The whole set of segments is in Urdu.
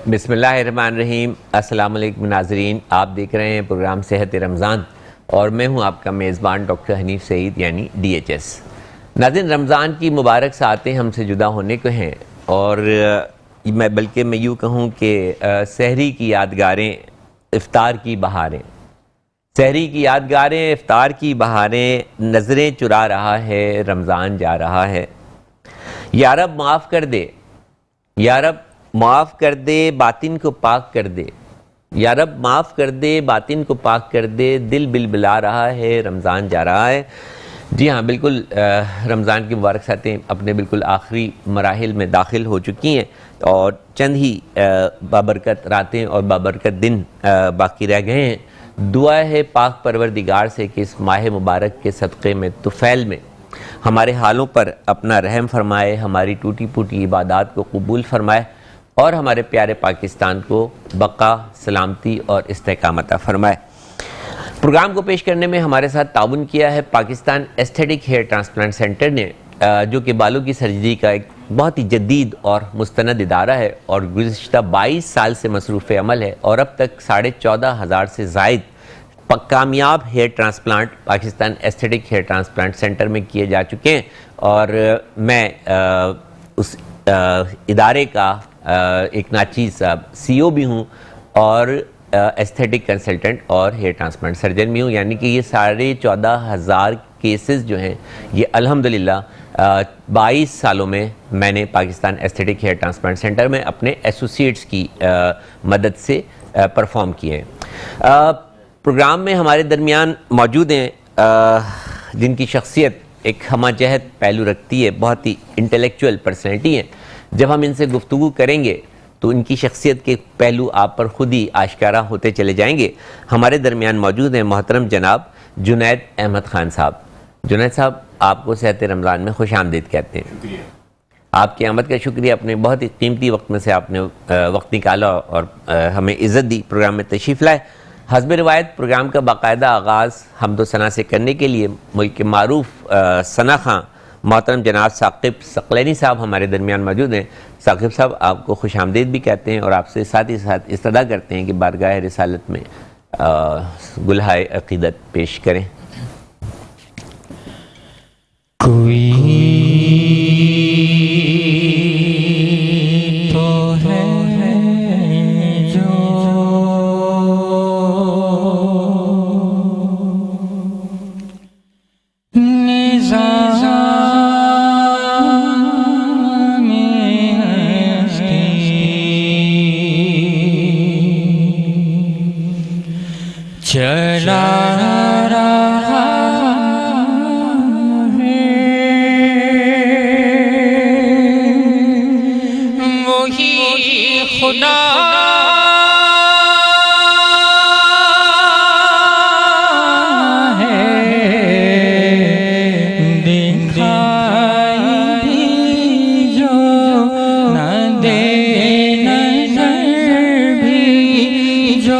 بسم اللہ الرحمن الرحیم۔ السلام علیکم ناظرین، آپ دیکھ رہے ہیں پروگرام صحت رمضان اور میں ہوں آپ کا میزبان ڈاکٹر حنیف سعید یعنی DHS۔ ناظرین، رمضان کی مبارک ساعتیں ہم سے جدا ہونے کو ہیں اور بلکہ میں یوں کہوں کہ سحری کی یادگاریں، افطار کی بہاریں، سحری کی یادگاریں، افطار کی بہاریں، نظریں چرا رہا ہے رمضان جا رہا ہے۔ یا رب معاف کر دے، یا رب معاف کر دے، باطن کو پاک کر دے، یا رب معاف کر دے، باطن کو پاک کر دے، دل بلبلا رہا ہے رمضان جا رہا ہے۔ جی ہاں، بالکل رمضان کی مبارک ساتیں اپنے بالکل آخری مراحل میں داخل ہو چکی ہیں اور چند ہی بابرکت راتیں اور بابرکت دن باقی رہ گئے ہیں۔ دعا ہے پاک پروردگار سے کہ اس ماہ مبارک کے صدقے میں طفیل میں ہمارے حالوں پر اپنا رحم فرمائے، ہماری ٹوٹی پھوٹی عبادات کو قبول فرمائے اور ہمارے پیارے پاکستان کو بقا، سلامتی اور استحکام عطا فرمائے۔ پروگرام کو پیش کرنے میں ہمارے ساتھ تعاون کیا ہے Pakistan aesthetic hair transplant centre نے، جو کہ بالوں کی سرجری کا ایک بہت ہی جدید اور مستند ادارہ ہے اور گزشتہ 22 سال سے مصروف عمل ہے اور اب تک 14,500 سے زائد کامیاب hair transplant Pakistan aesthetic hair transplant centre میں کیے جا چکے ہیں اور میں اس ادارے کا ایک ناچیز CEO بھی ہوں اور ایستھیٹک کنسلٹنٹ اور ہیئر ٹرانسپلانٹ سرجن بھی ہوں، یعنی کہ یہ 14,500 کیسز جو ہیں یہ الحمدللہ 22 سالوں میں میں نے Pakistan aesthetic hair transplant centre میں اپنے ایسوسیٹس کی مدد سے پرفارم کیے ہیں۔ پروگرام میں ہمارے درمیان موجود ہیں جن کی شخصیت ایک ہمہ جہت پہلو رکھتی ہے، بہت ہی انٹلیکچوئل پرسنالٹی ہیں۔ جب ہم ان سے گفتگو کریں گے تو ان کی شخصیت کے پہلو آپ پر خود ہی آشکارا ہوتے چلے جائیں گے۔ ہمارے درمیان موجود ہیں محترم جناب جنید احمد خان صاحب۔ جنید صاحب، آپ کو صحت رمضان میں خوش آمدید کہتے ہیں۔ شکریہ۔ آپ کی آمد کا شکریہ، اپنے بہت ہی قیمتی وقت میں سے آپ نے وقت نکالا اور ہمیں عزت دی، پروگرام میں تشریف لائے۔ حسب روایت پروگرام کا باقاعدہ آغاز حمد و ثنا سے کرنے کے لیے ملک کے معروف ثنا خاں محترم جناب ثاقب ثقلینی صاحب ہمارے درمیان موجود ہیں۔ ثاقب صاحب، آپ کو خوش آمدید بھی کہتے ہیں اور آپ سے ساتھ ہی ساتھ استدعا کرتے ہیں کہ بارگاہ رسالت میں گلہائے عقیدت پیش کریں۔ کوئی تو ہے جو چلا رہا ہے، وہی خدا ہے، دکھائی بھی جو نہ دے، نظر بھی جو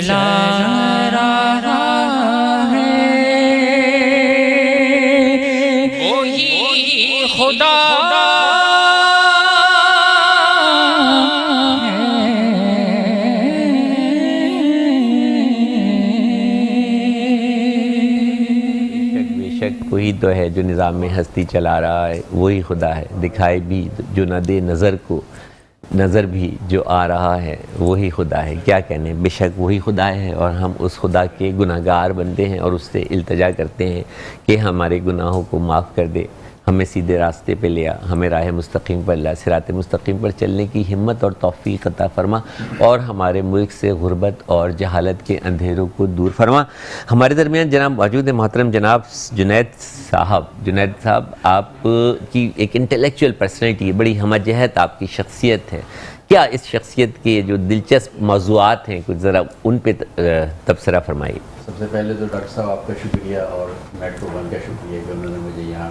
چلا رہا ہے وہی خدا وہی تو ہے جو نظام میں ہستی چلا رہا ہے، وہی خدا ہے، دکھائے بھی جو نہ دے نظر کو، نظر بھی جو آ رہا ہے وہی خدا ہے۔ کیا کہنے، بے شک وہی خدا ہے اور ہم اس خدا کے گناہگار بنتے ہیں اور اس سے التجا کرتے ہیں کہ ہمارے گناہوں کو معاف کر دے، ہمیں سیدھے راستے پہ لیا، ہمیں راہ مستقیم پر لا، صراط مستقیم پر چلنے کی ہمت اور توفیق عطا فرما اور ہمارے ملک سے غربت اور جہالت کے اندھیروں کو دور فرما۔ ہمارے درمیان جناب موجود ہیں محترم جناب جنید صاحب، آپ کی ایک انٹلیکچوئل پرسنالٹی ہے، بڑی ہمہ جہت آپ کی شخصیت ہے۔ کیا اس شخصیت کے جو دلچسپ موضوعات ہیں کچھ ذرا ان پہ تبصرہ فرمائیے۔ سب سے پہلے تو ڈاکٹر صاحب آپ کا شکریہ اور میٹرو ون کا شکریہ کہ انہوں نے مجھے یہاں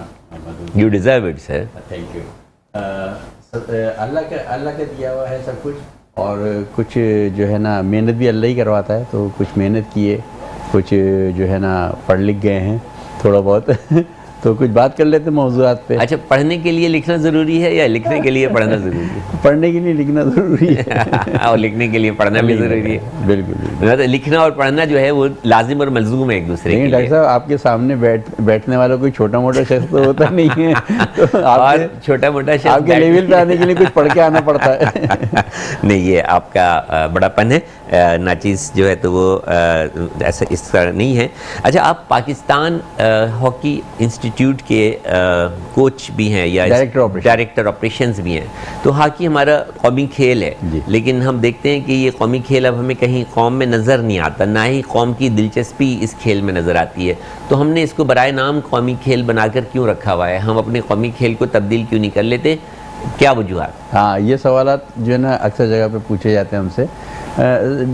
you deserve it sir. Thank you. اللہ کا دیا ہوا ہے سب کچھ، اور کچھ جو ہے نا محنت بھی اللہ ہی کرواتا ہے، تو کچھ محنت کیے، کچھ جو ہے نا پڑھ لکھ گئے ہیں تھوڑا بہت تو کچھ بات کر لیتے موضوعات پہ۔ اچھا، پڑھنے کے لیے لکھنا ضروری ہے یا لکھنے کے لیے پڑھنا ضروری ہے؟ پڑھنے کے لیے لکھنا ضروری ہے اور لکھنے کے لیے پڑھنا بھی ضروری ہے۔ بالکل۔ لکھنا اور پڑھنا جو ہے وہ لازم اور ملزوم ہے ایک دوسرے کے لیے۔ ڈاکٹر صاحب آپ کے سامنے بیٹھنے والا کوئی چھوٹا موٹا شخص تو ہوتا نہیں ہے، تو اور چھوٹا موٹا شخص آپ کے لیول پہ آنے کے لیے کچھ پڑھ کے آنا پڑتا ہے۔ نہیں، یہ آپ کا بڑا پن ہے، ناچیز جو ہے تو وہ ایسا اس طرح نہیں ہے۔ اچھا، آپ پاکستان ہاکی انسٹیٹیوٹ کے کوچ بھی ہیں یا ڈائریکٹر آپریشنز بھی ہیں، تو ہاکی ہمارا قومی کھیل ہے، لیکن ہم دیکھتے ہیں کہ یہ قومی کھیل اب ہمیں کہیں قوم میں نظر نہیں آتا، نہ ہی قوم کی دلچسپی اس کھیل میں نظر آتی ہے، تو ہم نے اس کو برائے نام قومی کھیل بنا کر کیوں رکھا ہوا ہے؟ ہم اپنے قومی کھیل کو تبدیل کیوں نہیں کر لیتے؟ کیا وجوہات؟ ہاں، یہ سوالات جو ہے نا اکثر جگہ پہ پوچھے جاتے ہیں ہم سے۔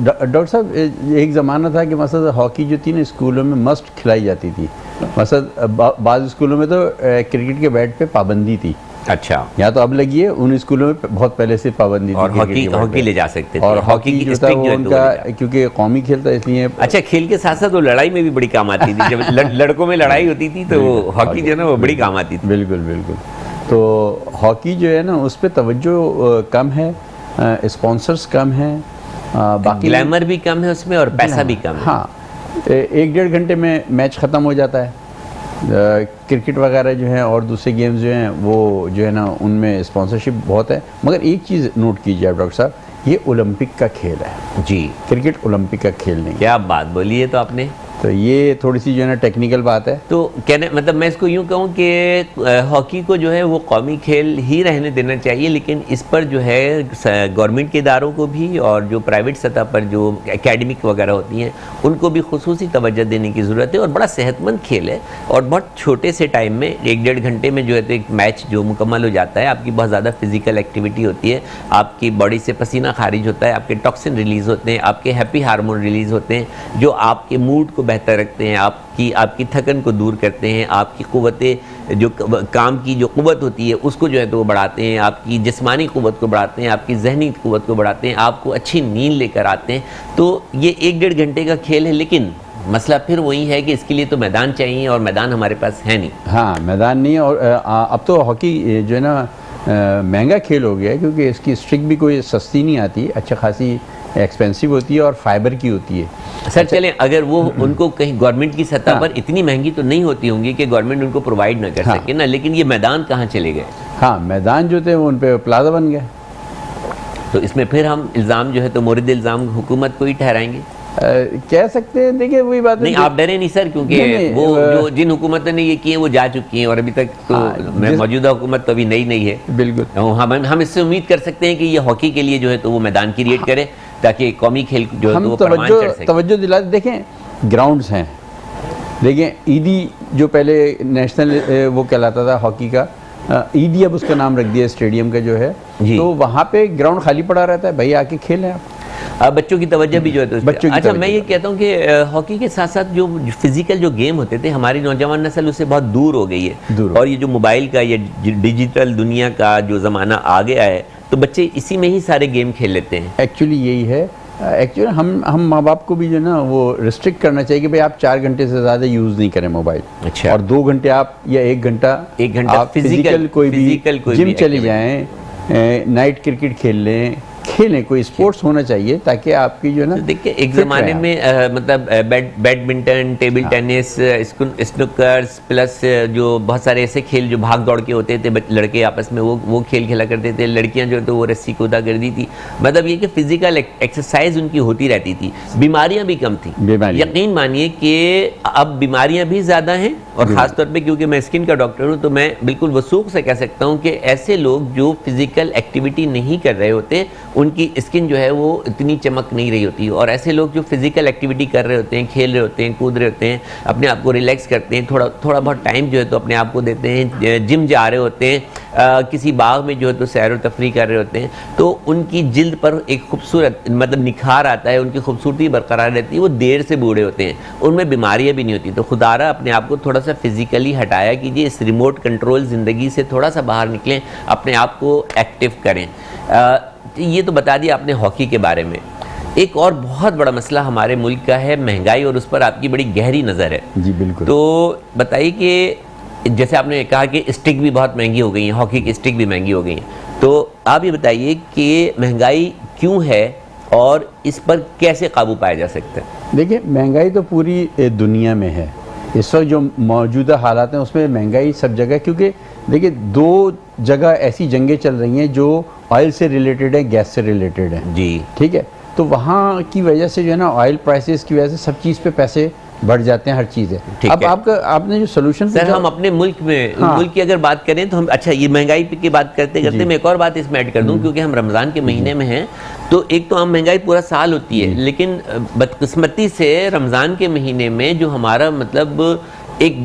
ڈاکٹر صاحب، ایک زمانہ تھا کہ مثلا ہاکی جو تھی نا اسکولوں میں مسٹ کھلائی جاتی تھی، مثلا بعض اسکولوں میں تو کرکٹ کے بیٹ پہ پابندی تھی۔ اچھا، یہاں تو اب لگی ہے، ان اسکولوں میں بہت پہلے سے پابندی تھی، اور ہاکی لے جا سکتے تھے، اور ہاکی کی جو تھا وہ ان کا کیونکہ قومی کھیل تھا اس لیے۔ اچھا، کھیل کے ساتھ ساتھ وہ لڑائی میں بھی بڑی کام آتی تھی، جب لڑکوں میں لڑائی ہوتی تھی تو ہاکی جو ہے نا وہ بڑی کام آتی تھی۔ بالکل بالکل۔ تو ہاکی جو ہے نا اس پہ توجہ کم ہے، اسپانسرز کم ہیں، باقی گلیمر بھی کم ہے اس میں اور پیسہ بھی کم ہے۔ ہاں، 1-1.5 گھنٹے میں میچ ختم ہو جاتا ہے۔ کرکٹ وغیرہ جو ہیں اور دوسرے گیمز جو ہیں وہ جو ہے نا ان میں اسپانسرشپ بہت ہے، مگر ایک چیز نوٹ کیجیے آپ ڈاکٹر صاحب، یہ اولمپک کا کھیل ہے جی، کرکٹ اولمپک کا کھیل نہیں۔ کیا بات بولی ہے تو آپ نے، تو یہ تھوڑی سی جو ہے نا ٹیکنیکل بات ہے۔ تو کہنے مطلب میں اس کو یوں کہوں کہ ہاکی کو جو ہے وہ قومی کھیل ہی رہنے دینا چاہیے، لیکن اس پر جو ہے گورنمنٹ کے اداروں کو بھی اور جو پرائیویٹ سطح پر جو اکیڈمک وغیرہ ہوتی ہیں ان کو بھی خصوصی توجہ دینے کی ضرورت ہے، اور بڑا صحت مند کھیل ہے، اور بہت چھوٹے سے ٹائم میں 1-1.5 گھنٹے میں جو ہے تو ایک میچ جو مکمل ہو جاتا ہے، آپ کی بہت زیادہ فزیکل ایکٹیویٹی ہوتی ہے، آپ کی باڈی سے پسینہ خارج ہوتا ہے، آپ کے ٹاکسن ریلیز ہوتے ہیں، آپ کے ہیپی ہارمون ریلیز ہوتے ہیں جو آپ کے موڈ کو بہتر رکھتے ہیں، آپ کی تھکن کو دور کرتے ہیں، آپ کی قوت جو کام کی جو قوت ہوتی ہے اس کو جو ہے تو وہ بڑھاتے ہیں، آپ کی جسمانی قوت کو بڑھاتے ہیں، آپ کی ذہنی قوت کو بڑھاتے ہیں، آپ کو اچھی نیند لے کر آتے ہیں۔ تو یہ 1-1.5 گھنٹے کا کھیل ہے، لیکن مسئلہ پھر وہی ہے کہ اس کے لیے تو میدان چاہیے، اور میدان ہمارے پاس ہے نہیں۔ ہاں، میدان نہیں، اور اب تو ہاکی جو ہے نا مہنگا کھیل ہو گیا ہے، کیونکہ اس کی اسٹرک بھی کوئی سستی نہیں آتی، اچھا خاصی ایکسپینسو ہوتی ہے اور فائبر کی ہوتی ہے۔ سر چلیں، اگر وہ ان کو کہیں گورنمنٹ کی سطح پر اتنی مہنگی تو نہیں ہوتی ہوں گی کہ گورنمنٹ ان کو پرووائڈ نہ کر سکے نا، لیکن یہ میدان کہاں چلے گئے؟ ہاں، میدان جو تھے وہ ان پہ پلازا بن گئے، تو اس میں پھر ہم الزام جو ہے تو مورد الزام حکومت کو ہی ٹھہرائیں گے؟ کہہ سکتے ہیں، دیکھیے وہی بات ہے۔ نہیں، آپ ڈرے نہیں سر، کیونکہ وہ جو جن حکومتوں نے یہ کیے وہ جا چکی ہیں، اور ابھی تک تو موجودہ حکومت تو ابھی نئی ہے۔ بالکل، ہم اس سے امید کر سکتے ہیں کہ یہ ہاکی کے لیے جو ہے تو وہ میدان کریٹ کرے تاکہ قومی کھیل جو ہے وہ پروان چڑھ سکے۔ توجہ دلا دیکھیں، گراؤنڈز ہیں، دیکھیں ایڈی جو پہلے نیشنل وہ کہلاتا تھا ہاکی کا، ایڈی اب اس کا نام رکھ دیا اسٹیڈیم کا جو ہے، تو وہاں پہ گراؤنڈ خالی پڑا رہتا ہے، بھائی آ کے کھیلیں آپ۔ بچوں کی توجہ بھی جو ہے تو اچھا، میں یہ کہتا ہوں کہ ہاکی کے ساتھ ساتھ جو فزیکل جو گیم ہوتے تھے ہماری نوجوان نسل اس سے بہت دور ہو گئی ہے، اور یہ جو موبائل کا یہ ڈیجیٹل دنیا کا جو زمانہ آ گیا ہے تو بچے اسی میں ہی سارے گیم کھیل لیتے ہیں۔ ایکچولی یہی ہے ایکچولی ہم ماں باپ کو بھی جو ہے نا وہ ریسٹرکٹ کرنا چاہیے کہ بھائی آپ 4 گھنٹے سے زیادہ یوز نہیں کریں موبائل. اچھا. اور 2 گھنٹے آپ یا 1 گھنٹہ آپ فزیکل کوئی بھی جم چلے جائیں, نائٹ کرکٹ کھیلیں, کوئی اسپورٹس ہونا چاہیے تاکہ آپ کی جو ہے نا. دیکھیں ایک زمانے میں مطلب بیڈمنٹن, ٹیبل ٹینس, اسنوکرز پلس جو بہت سارے ایسے کھیل جو بھاگ دوڑ کے ہوتے تھے لڑکے آپس میں وہ کھیل کھیلا کرتے تھے. لڑکیاں جو تو وہ رسی کودا کرتی تھی. مطلب یہ کہ فزیکل ایکسرسائز ان کی ہوتی رہتی تھی, بیماریاں بھی کم تھیں. یقین مانیے کہ اب بیماریاں بھی زیادہ ہیں, اور خاص طور پہ کیونکہ میں اسکن کا ڈاکٹر ہوں تو میں بالکل وثوق سے کہہ سکتا ہوں کہ ایسے لوگ جو فزیکل ایکٹیویٹی نہیں کر رہے ہوتے ان کی اسکن جو ہے وہ اتنی چمک نہیں رہی ہوتی, اور ایسے لوگ جو فزیکل ایکٹیویٹی کر رہے ہوتے ہیں, کھیل رہے ہوتے ہیں, کود رہے ہوتے ہیں, اپنے آپ کو ریلیکس کرتے ہیں, تھوڑا بہت ٹائم جو ہے تو اپنے آپ کو دیتے ہیں, جم جا رہے ہوتے ہیں, کسی باغ میں جو ہے تو سیر و تفریح کر رہے ہوتے ہیں, تو ان کی جلد پر ایک خوبصورت مطلب نکھار آتا ہے, ان کی خوبصورتی برقرار رہتی ہے. وہ دیر سے بوڑھے ہوتے ہیں, ان میں بیماریاں بھی نہیں ہوتی. تو خدا را اپنے آپ کو تھوڑا سا فزیکلی ہٹایا کیجیے, اس ریموٹ کنٹرول زندگی سے تھوڑا سا باہر نکلیں, اپنے آپ کو ایکٹیو کریں. یہ تو بتا دیا آپ نے ہاکی کے بارے میں. ایک اور بہت بڑا مسئلہ ہمارے ملک کا ہے مہنگائی, اور اس پر آپ کی بڑی گہری نظر ہے. جی بالکل. تو بتائیے کہ جیسے آپ نے کہا کہ اسٹک بھی بہت مہنگی ہو گئی ہیں, ہاکی کی اسٹک بھی مہنگی ہو گئی ہیں, تو آپ یہ بتائیے کہ مہنگائی کیوں ہے اور اس پر کیسے قابو پایا جا سکتا ہے؟ دیکھیں مہنگائی تو پوری دنیا میں ہے اس وقت. جو موجودہ حالات ہیں اس میں مہنگائی سب جگہ, کیونکہ دیکھیں 2 جگہ ایسی جنگیں چل رہی ہیں جو آئل سے ریلیٹڈ ہیں, گیس سے ریلیٹڈ ہیں. جی ٹھیک ہے. تو وہاں کی وجہ سے جو ہے نا آئل پرائسز کی وجہ سے سب چیز پہ پیسے بڑھ جاتے ہیں, ہر چیز ہے. اب آپ نے جو سولوشن سر, ہم اپنے ملک میں ملک کی اگر بات کریں تو ہم اچھا یہ مہنگائی کی بات کرتے میں ایک اور بات اس میں ایڈ کر دوں, کیونکہ ہم رمضان کے مہینے میں ہیں. تو ایک تو عام مہنگائی پورا سال ہوتی ہے, لیکن بدقسمتی سے رمضان کے مہینے میں جو ہمارا مطلب ایک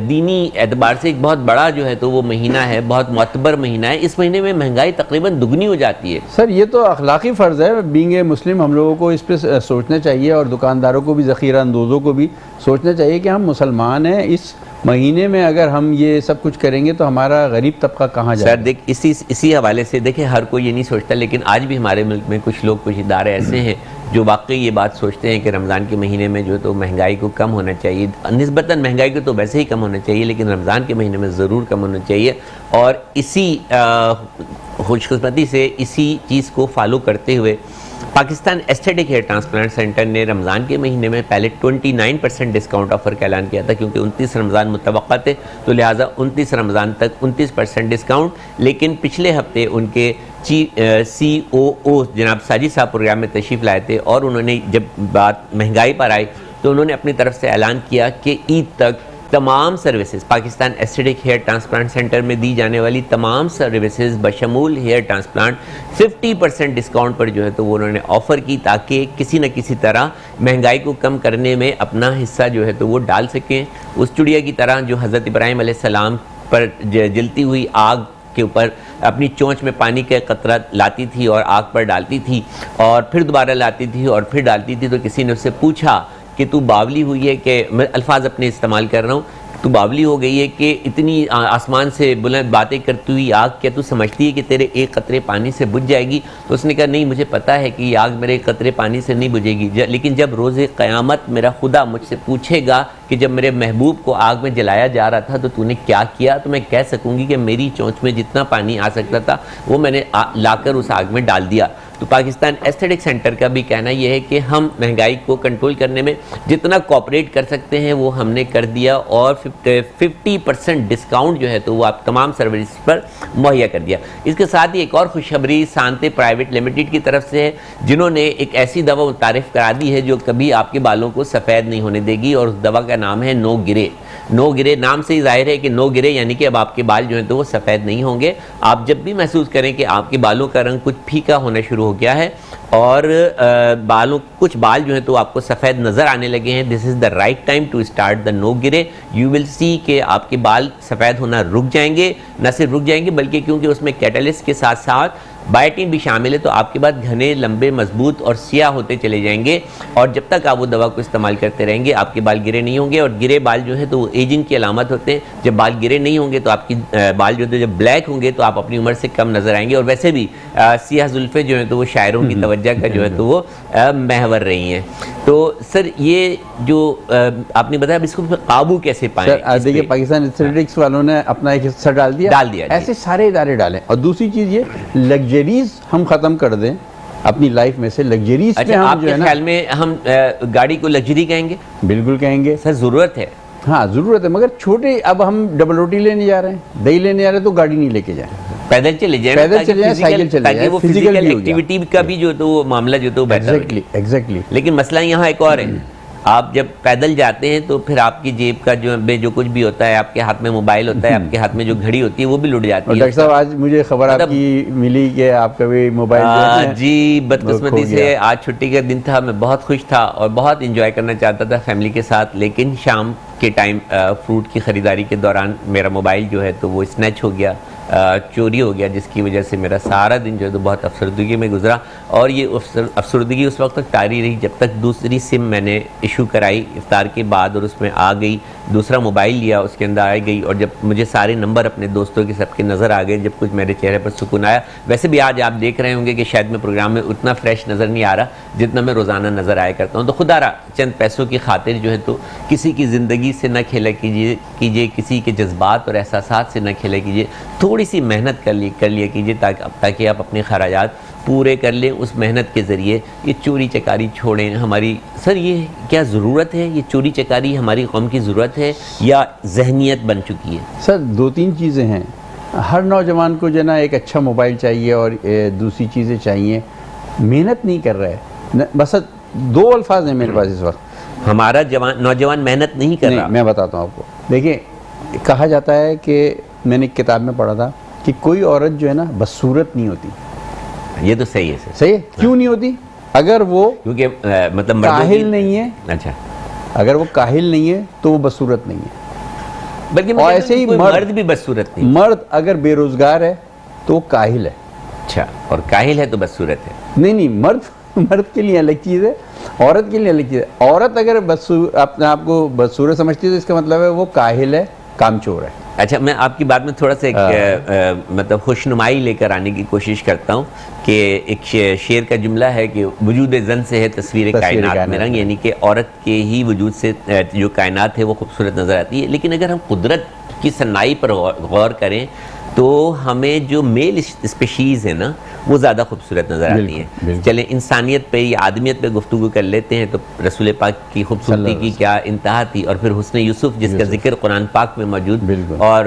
دینی اعتبار سے ایک بہت بڑا جو ہے تو وہ مہینہ ہے, بہت معتبر مہینہ ہے, اس مہینے میں مہنگائی تقریباً دگنی ہو جاتی ہے. سر یہ تو اخلاقی فرض ہے, بینگ اے مسلم ہم لوگوں کو اس پہ سوچنا چاہیے, اور دکانداروں کو بھی, ذخیرہ اندوزوں کو بھی سوچنا چاہیے کہ ہم مسلمان ہیں. اس مہینے میں اگر ہم یہ سب کچھ کریں گے تو ہمارا غریب طبقہ کہاں جائے گا؟ سر دیکھ اسی حوالے سے دیکھیں ہر کوئی یہ نہیں سوچتا, لیکن آج بھی ہمارے ملک میں کچھ لوگ, کچھ ادارے ایسے ہیں جو واقعی یہ بات سوچتے ہیں کہ رمضان کے مہینے میں جو تو مہنگائی کو کم ہونا چاہیے. نسبتاً مہنگائی کو تو ویسے ہی کم ہونا چاہیے, لیکن رمضان کے مہینے میں ضرور کم ہونا چاہیے. اور اسی خوش قسمتی سے اسی چیز کو فالو کرتے ہوئے Pakistan aesthetic hair transplant centre نے رمضان کے مہینے میں پہلے 29% ڈسکاؤنٹ آفر کا اعلان کیا تھا, کیونکہ 29 رمضان متوقع تھے, تو لہٰذا 29 رمضان تک 29% ڈسکاؤنٹ. لیکن پچھلے ہفتے ان کے COO جناب ساجد صاحب پروگرام میں تشریف لائے تھے, اور انہوں نے جب بات مہنگائی پر آئی تو انہوں نے اپنی طرف سے اعلان کیا کہ عید تک تمام services Pakistan aesthetic hair transplant centre میں دی جانے والی تمام سروسز بشمول ہیئر ٹرانسپلانٹ 50% ڈسکاؤنٹ پر جو ہے تو وہ انہوں نے آفر کی, تاکہ کسی نہ کسی طرح مہنگائی کو کم کرنے میں اپنا حصہ جو ہے تو وہ ڈال سکیں. اس چڑیا کی طرح جو حضرت ابراہیم علیہ السلام پر جلتی ہوئی آگ کے اوپر اپنی چونچ میں پانی کا قطرہ لاتی تھی اور آگ پر ڈالتی تھی, اور پھر دوبارہ لاتی تھی اور پھر ڈالتی تھی, تو کسی نے اس سے پوچھا کہ تو باولی ہوئی ہے, کہ میں الفاظ اپنے استعمال کر رہا ہوں, تو باولی ہو گئی ہے کہ اتنی آسمان سے بلند باتیں کرتی ہوئی آگ, کیا تو سمجھتی ہے کہ تیرے ایک قطرے پانی سے بجھ جائے گی؟ تو اس نے کہا نہیں, مجھے پتہ ہے کہ یہ آگ میرے ایک قطرے پانی سے نہیں بجھے گی, لیکن جب روز قیامت میرا خدا مجھ سے پوچھے گا کہ جب میرے محبوب کو آگ میں جلایا جا رہا تھا تو نے کیا کیا, تو میں کہہ سکوں گی کہ میری چونچ میں جتنا پانی آ سکتا تھا وہ میں نے لا کر اس آگ میں ڈال دیا. تو پاکستان ایسٹھیٹک سینٹر کا بھی کہنا یہ ہے کہ ہم مہنگائی کو کنٹرول کرنے میں جتنا کوآپریٹ کر سکتے ہیں وہ ہم نے کر دیا, اور 50% ڈسکاؤنٹ جو ہے تو وہ آپ تمام سروس پر مہیا کر دیا. اس کے ساتھ ہی ایک اور خوشخبری سانتے پرائیویٹ لمیٹڈ کی طرف سے ہے, جنہوں نے ایک ایسی دوا متعارف کرا دی ہے جو کبھی آپ کے بالوں کو سفید نہیں ہونے دے گی, اور اس دوا کا نام ہے نو گرے. نو گرے نام سے ہی ظاہر ہے کہ نو گرے یعنی کہ اب آپ کے بال جو ہیں تو وہ سفید نہیں ہوں گے. آپ جب بھی محسوس کریں کہ آپ کے بالوں کا رنگ کچھ پھیکا ہونا شروع ہو گیا ہے اور کچھ بال جو ہیں تو آپ کو سفید نظر آنے لگے ہیں, this is the right time to start the no grey. You will see کہ آپ کے بال سفید ہونا رک جائیں گے, نہ صرف رک جائیں گے بلکہ کیونکہ اس میں کیٹلسٹ کے ساتھ ساتھ بائٹین بھی شامل ہے، تو آپ کے بعد گھنے لمبے مضبوط اور سیاہ ہوتے چلے جائیں گے، اور جب تک آپ وہ دوا کو استعمال کرتے رہیں گے آپ کے بال گرے نہیں ہوں گے. اور گرے بال جو ہیں تو وہ ایجنگ کی علامت ہوتے ہیں. جب بال گرے نہیں ہوں گے تو آپ کی بال جو جب بلیک ہوں گے تو آپ اپنی عمر سے کم نظر آئیں گے. اور ویسے بھی سیاہ زلفیں جو ہیں تو وہ شاعروں کی توجہ کا جو ہے تو وہ محور رہی ہیں. تو سر یہ جو آپ نے بتایا اب اس کو قابو کیسے پائیں؟ سر دیکھیے پاکستان اسٹیٹسٹکس والوں نے اپنا ایک حصہ ڈال دیا جی. ایسے سارے ادارے ڈالیں. اور دوسری چیز یہ لگژریز ہم ختم کر دیں اپنی لائف میں سے. لگژریز پہ اچھا، ہم آپ جو کے ہے نا خیال میں ہم گاڑی کو لگژری کہیں گے؟ بالکل کہیں گے سر ضرورت ہے. ہاں ضرورت ہے، مگر چھوٹے اب ہم ڈبل روٹی لینے جا رہے ہیں، دہی لینے جا رہے ہیں تو گاڑی نہیں لے کے جائیں، پیدل چلے جائیں، پیدل چلے جائیں، سائیکل چلے تاکہ جائیں، وہ فزیکل فزیکل بھی ہو ایکٹیویٹی کا بھی جو تو وہ معاملہ جو تو بہتر ہو. ایگزیکٹلی. لیکن مسئلہ یہاں ایک اور ہے، آپ جب پیدل جاتے ہیں تو پھر آپ کی جیب کا جو کچھ بھی ہوتا ہے، آپ کے ہاتھ میں موبائل ہوتا ہے، آپ کے ہاتھ میں جو گھڑی ہوتی ہے وہ بھی لٹ جاتی ہے. ڈاکٹر صاحب آج مجھے خبر آپ کی ملی کہ آپ کا بھی موبائل جی بدقسمتی سے آج چھٹی کا دن تھا، میں بہت خوش تھا اور بہت انجوائے کرنا چاہتا تھا فیملی کے ساتھ، لیکن شام کے ٹائم فروٹ کی خریداری کے دوران میرا موبائل جو ہے تو وہ اسنیچ ہو گیا، چوری ہو گیا، جس کی وجہ سے میرا سارا دن جو ہے تو بہت افسردگی میں گزرا. اور یہ افسردگی اس وقت تک طاری رہی جب تک دوسری سم میں نے ایشو کرائی افطار کے بعد، اور اس میں آ گئی، دوسرا موبائل لیا، اس کے اندر آ گئی، اور جب مجھے سارے نمبر اپنے دوستوں کے سب کے نظر آ گئے، جب کچھ میرے چہرے پر سکون آیا. ویسے بھی آج آپ دیکھ رہے ہوں گے کہ شاید میں پروگرام میں اتنا فریش نظر نہیں آ رہا جتنا میں روزانہ نظر آیا کرتا ہوں. تو خدا را چند پیسوں کی خاطر جو ہے تو کسی کی زندگی سے نہ کھیلا کیجیے، کسی کے جذبات اور احساسات سے نہ کھیلا کیجیے. تھوڑی سی محنت کر لیا کیجیے تاکہ آپ اپنے خراجات پورے کر لیں. اس محنت کے ذریعے یہ چوری چکاری چھوڑیں. ہماری سر یہ کیا ضرورت ہے؟ یہ چوری چکاری ہماری قوم کی ضرورت ہے یا ذہنیت بن چکی ہے؟ سر دو تین چیزیں ہیں. ہر نوجوان کو جو ہے نا ایک اچھا موبائل چاہیے اور دوسری چیزیں چاہیے. محنت نہیں کر رہا ہے. بس دو الفاظ ہیں میرے پاس اس وقت. ہمارا نوجوان محنت نہیں کر رہا. میں بتاتا ہوں آپ کو. دیکھیں کہا جاتا ہے کہ میں نے ایک کتاب میں پڑھا تھا کہ کوئی عورت جو ہے نا بدصورت نہیں ہوتی. یہ تو صحیح ہے سر. صحیح ہے. کیوں نہیں ہوتی؟ اگر وہ کیونکہ مطلب کاہل نہیں ہے. اچھا، اگر وہ کاہل نہیں ہے تو وہ بدصورت نہیں ہے. بلکہ اور ایسے ہی مرد بھی بدصورت نہیں. مرد اگر بے روزگار ہے تو وہ کاہل ہے. اچھا، اور کاہل ہے تو بدصورت ہے. نہیں مرد کے لیے الگ چیز ہے، عورت کے لیے الگ چیز ہے. عورت اگر اپنے آپ کو بدصورت سمجھتی ہے تو اس کا مطلب ہے وہ کاہل ہے، کام چور ہے. اچھا، میں آپ کی بات میں تھوڑا سا ایک مطلب خوشنمائی لے کر آنے کی کوشش کرتا ہوں کہ ایک شعر کا جملہ ہے کہ وجود زن سے ہے تصویر کائنات میں رنگ، یعنی کہ عورت کے ہی وجود سے جو کائنات ہے وہ خوبصورت نظر آتی ہے. لیکن اگر ہم قدرت کی صنائی پر غور کریں تو ہمیں جو میل اسپیشیز ہے نا وہ زیادہ خوبصورت نظر آتی ہے. چلیں انسانیت پہ یا آدمیت پہ گفتگو کر لیتے ہیں تو رسول پاک کی خوبصورتی کی کیا انتہا تھی، اور پھر حسن یوسف جس کا ذکر قرآن پاک میں موجود، اور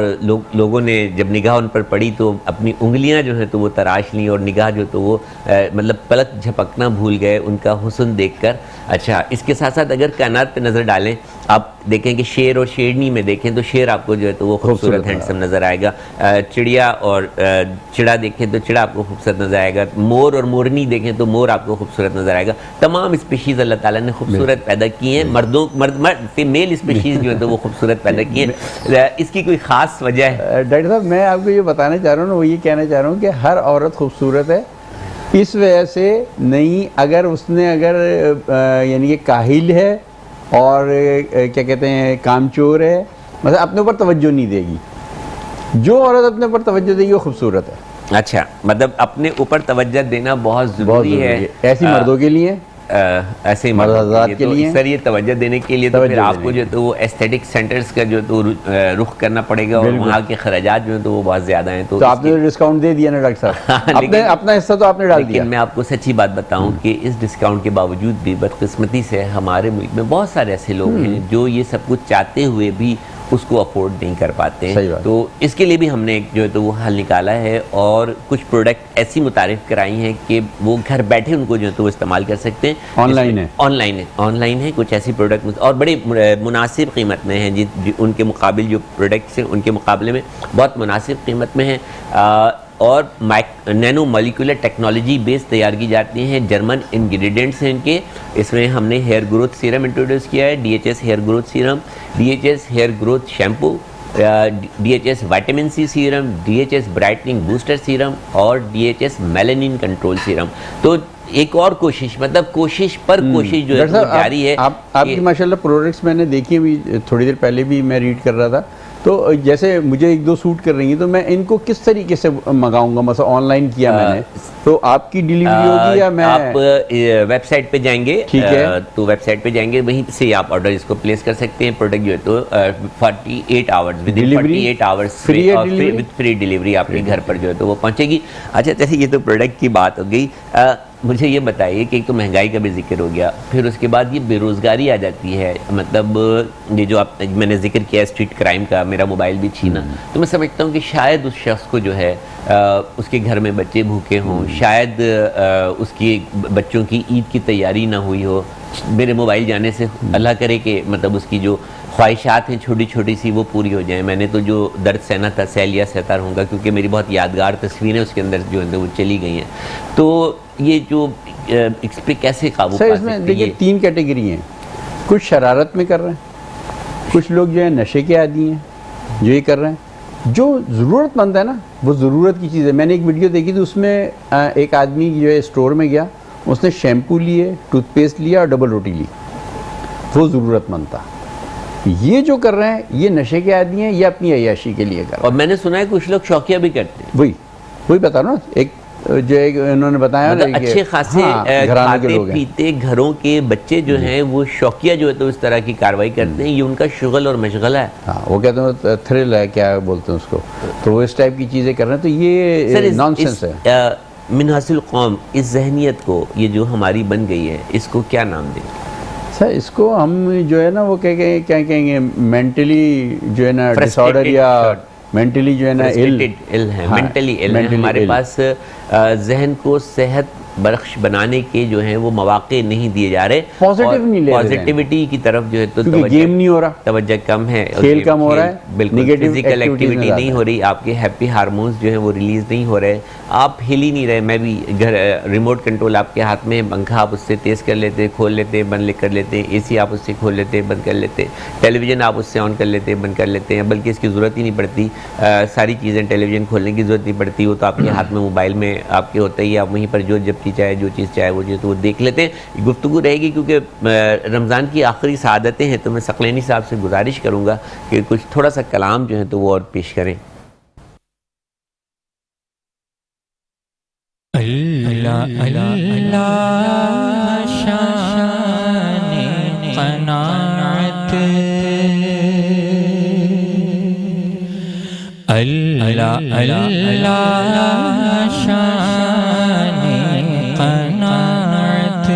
لوگوں نے جب نگاہ ان پر پڑی تو اپنی انگلیاں جو ہیں تو وہ تراش لیں، اور نگاہ جو تو وہ مطلب پلک جھپکنا بھول گئے ان کا حسن دیکھ کر. اچھا، اس کے ساتھ ساتھ اگر کائنات پہ نظر ڈالیں، آپ دیکھیں کہ شیر اور شیرنی میں دیکھیں تو شیر آپ کو جو ہے تو وہ خوبصورت ہینڈسم نظر آئے گا. چڑیا اور چڑا دیکھیں تو چڑا آپ کو خوبصورت نظر آئے گا. مور اور مورنی دیکھیں تو مور آپ کو خوبصورت نظر آئے گا. تمام اسپیشیز اللہ تعالیٰ نے خوبصورت پیدا کی ہیں. میل اسپیشیز جو ہے تو وہ خوبصورت پیدا کی ہیں. اس کی کوئی خاص وجہ ہے؟ ڈاکٹر صاحب میں آپ کو یہ بتانا چاہ رہا ہوں، وہ یہ کہنا چاہ رہا ہوں کہ ہر عورت خوبصورت ہے. اس وجہ سے نہیں، اگر اس نے یعنی کہ کاہل ہے اور کیا کہتے ہیں کام چور ہے، مطلب اپنے اوپر توجہ نہیں دے گی. جو عورت اپنے اوپر توجہ دے گی وہ خوبصورت ہے. اچھا، مطلب اپنے اوپر توجہ دینا بہت ضروری ہے. ایسی مردوں کے لیے، ایسے ہی مرد کے لیے. سر یہ توجہ دینے کے لیے تو پھر آپ کو جو تو وہ ایستھیٹک سینٹرز کا جو تو رخ کرنا پڑے گا، اور وہاں کے خراجات جو ہیں تو وہ بہت زیادہ ہیں. تو آپ نے ڈسکاؤنٹ دے دیا نا ڈاکٹر صاحب، اپنا حصہ تو آپ نے ڈال دیا. لیکن میں آپ کو سچی بات بتاؤں کہ اس ڈسکاؤنٹ کے باوجود بھی بدقسمتی سے ہمارے ملک میں بہت سارے ایسے لوگ ہیں جو یہ سب کچھ چاہتے ہوئے بھی اس کو افورڈ نہیں کر پاتے ہیں. تو اس کے لیے بھی ہم نے ایک جو ہے تو وہ حل نکالا ہے، اور کچھ پروڈکٹ ایسی متعارف کرائی ہیں کہ وہ گھر بیٹھے ان کو جو ہے تو وہ استعمال کر سکتے ہیں. آن لائن ہے کچھ ایسی پروڈکٹ، اور بڑے مناسب قیمت میں ہیں. ان کے مقابل جو پروڈکٹس ہیں ان کے مقابلے میں بہت مناسب قیمت میں ہیں. اور نینو مالیکولر ٹیکنالوجی بیس تیار کی جاتی ہیں. جرمن انگریڈینٹس ہیں ان کے. اس میں ہم نے ہیئر گروتھ سیرم انٹروڈیوس کیا ہے، DHS hair growth serum, DHS hair growth shampoo, DHS vitamin C serum, DHS brightening booster serum اور DHS میلانین کنٹرول سیرم. تو ایک اور کوشش, مطلب کوشش پر کوشش جو ہے وہ جاری ہے. آپ کی ماشاءاللہ پروڈکٹس میں نے دیکھی ابھی تھوڑی دیر پہلے بھی میں ریڈ کر رہا تھا, تو جیسے مجھے ایک دو سوٹ کر رہی ہیں تو میں ان کو کس طریقے سے منگاؤں گا؟ مثلا آن لائن کیا میں نے, تو آپ کی ڈیلیوری ہوگی یا میں؟ آپ ویب سائٹ پہ جائیں گے, ٹھیک ہے, تو ویب سائٹ پہ جائیں گے, وہیں سے آپ آرڈر اس کو پلیس کر سکتے ہیں. پروڈکٹ جو ہے تو 48 hours with 48 hours free delivery آپ کے گھر پر جو ہے تو وہ پہنچے گی. اچھا جیسے یہ تو پروڈکٹ کی بات ہو گئی, مجھے یہ بتائیے کہ ایک تو مہنگائی کا بھی ذکر ہو گیا, پھر اس کے بعد یہ بے روزگاری آ جاتی ہے. مطلب یہ جو آپ میں نے ذکر کیا اسٹریٹ کرائم کا, میرا موبائل بھی چھینا, تو میں سمجھتا ہوں کہ شاید اس شخص کو جو ہے اس کے گھر میں بچے بھوکے ہوں, شاید اس کی بچوں کی عید کی تیاری نہ ہوئی ہو, میرے موبائل جانے سے اللہ کرے کہ مطلب اس کی جو خواہشات ہیں چھوٹی چھوٹی سی وہ پوری ہو جائیں. میں نے تو جو درد سہنا تھا سہ لیا سہتا رہوں گا, کیونکہ میری بہت یادگار تصویریں اس کے اندر جو ہیں وہ چلی گئی ہیں. تو یہ جو اس پہ کیسے قابو پا اس میں سکتے دیکھیے ہیں؟ 3 کیٹیگری ہیں. کچھ شرارت میں کر رہے ہیں, کچھ لوگ جو ہے نشے کے عادی ہیں جو یہ کر رہے ہیں. جو ضرورت مند ہے نا, وہ ضرورت کی چیز ہے. میں نے ایک ویڈیو دیکھی تھی, اس میں ایک آدمی جو ہے اسٹور میں گیا, اس نے شیمپو لیے, ٹوتھ پیسٹ لیا اور ڈبل روٹی لی, وہ ضرورت مند تھا. یہ جو کر رہے ہیں یہ نشے کے عادی ہیں, یہ اپنی عیاشی کے لیے کر رہے ہیں. اور میں نے سنا ہے کچھ لوگ شوقیہ بھی کرتے ہیں. وہی بتا رہا ہوں, ایک جو انہوں نے بتایا مطلب اچھے خاصے کھاتے پیتے گھروں کے بچے جو ہیں وہ شوقیہ جو ہے تو اس طرح کی کاروائی کرتے ہیں, یہ ان کا شغل اور مشغلہ ہے. ہاں, وہ کہتے ہیں تھرل ہے, کیا بولتے ہیں اس کو, تو وہ اس ٹائپ کی چیزیں کر رہے ہیں. تو یہ نان سینس ہے. منحاص القوم اس ذہنیت کو, یہ جو ہماری بن گئی ہے, اس کو کیا نام دیں؟ سر اس کو ہم جو ہے نا وہ کیا کہیں گے, مینٹلی جو ہے نا ڈس آرڈر, یا مینٹلی جو ہے نا ill ہے, مینٹلی ill ہے. ہمارے پاس ذہن کو صحت بخش بنانے کے جو ہیں وہ مواقع نہیں دیے جا رہے, پازیٹیوٹی کی طرف جو ہے تو گیم نہیں ہو رہا, توجہ کم ہے, کھیل کم ہو رہا ہے, بالکل فزیکل ایکٹیویٹی نہیں ہو رہی, آپ کے ہیپی ہارمونز جو ہیں وہ ریلیز نہیں ہو رہے, آپ ہل ہی نہیں رہے. میں بھی گھر ریموٹ کنٹرول آپ کے ہاتھ میں, پنکھا آپ اس سے تیز کر لیتے کھول لیتے بند کر لیتے ہیں, AC آپ اس سے کھول لیتے بند کر لیتے, ٹیلی ویژن آپ اس سے آن کر لیتے بند کر لیتے ہیں, بلکہ اس کی ضرورت ہی نہیں پڑتی. ساری چیزیں ٹیلی ویژن کھولنے کی ضرورت نہیں پڑتی, وہ تو آپ کے ہاتھ میں موبائل میں آپ کے ہوتا ہی, آپ وہیں پر جب چاہے جو چیز چاہے وہ تو وہ دیکھ لیتے ہیں. گفتگو رہے گی کیونکہ رمضان کی آخری سعادتیں ہیں, تو میں ثقلینی صاحب سے گزارش کروں گا کہ کچھ تھوڑا سا کلام جو ہے تو وہ اور پیش کریں. اللہ اللہ شان قناعت, اللہ اللہ شان قناعت,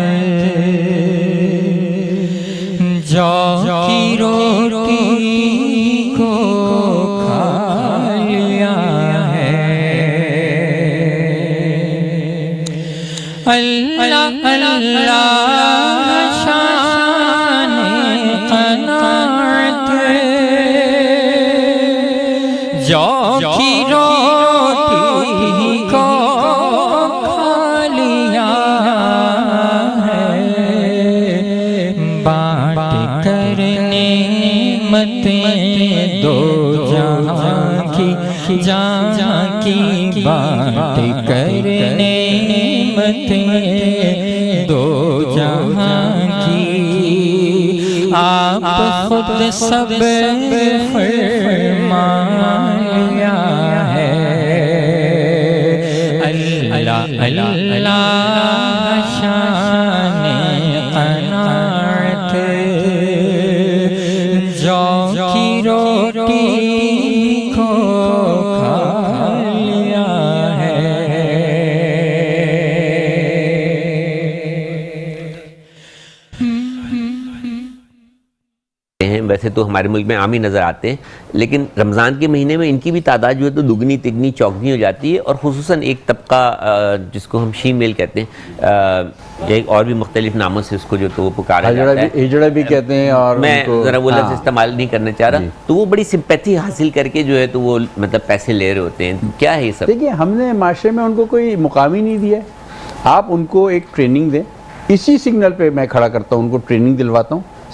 جو کی روٹی کو کھا لیا ہے, اللہ اللہ شان قناعت, جو کی روٹی کو کھا لیا ہے, بانٹ کر نعمتیں دو جہاں کی, جہاں کی بانٹ کر دو جہاں کی, آپ خود سب فرما لیا ہے. اللہ اللہ شان قناعت, جو کی روٹی کو کھا لیا ہے. ویسے تو ہمارے ملک میں عام ہی نظر آتے ہیں, لیکن رمضان کے مہینے میں ان کی بھی تعداد جو ہے تو دگنی تگنی چوگنی ہو جاتی ہے, اور خصوصاً ایک طبقہ جس کو ہم شیمیل کہتے ہیں, اور بھی مختلف ناموں سے اس کو جو تو وہ پکارا جاتا ہے, ہجڑا بھی کہتے ہیں, اور میں ذرا وہ لفظ استعمال نہیں کرنا چاہ رہا, تو وہ بڑی سمپیتھی حاصل کر کے جو ہے تو وہ مطلب پیسے لے رہے ہوتے ہیں. کیا ہے یہ سب؟ دیکھیے ہم نے معاشرے میں ان کو کوئی مقام ہی نہیں دیا ہے. آپ ان کو ایک ٹریننگ دیں, اسی سگنل پہ میں کھڑا کرتا ہوں, ان کو ٹریننگ دلواتا ہوں.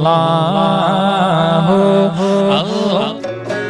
اللہ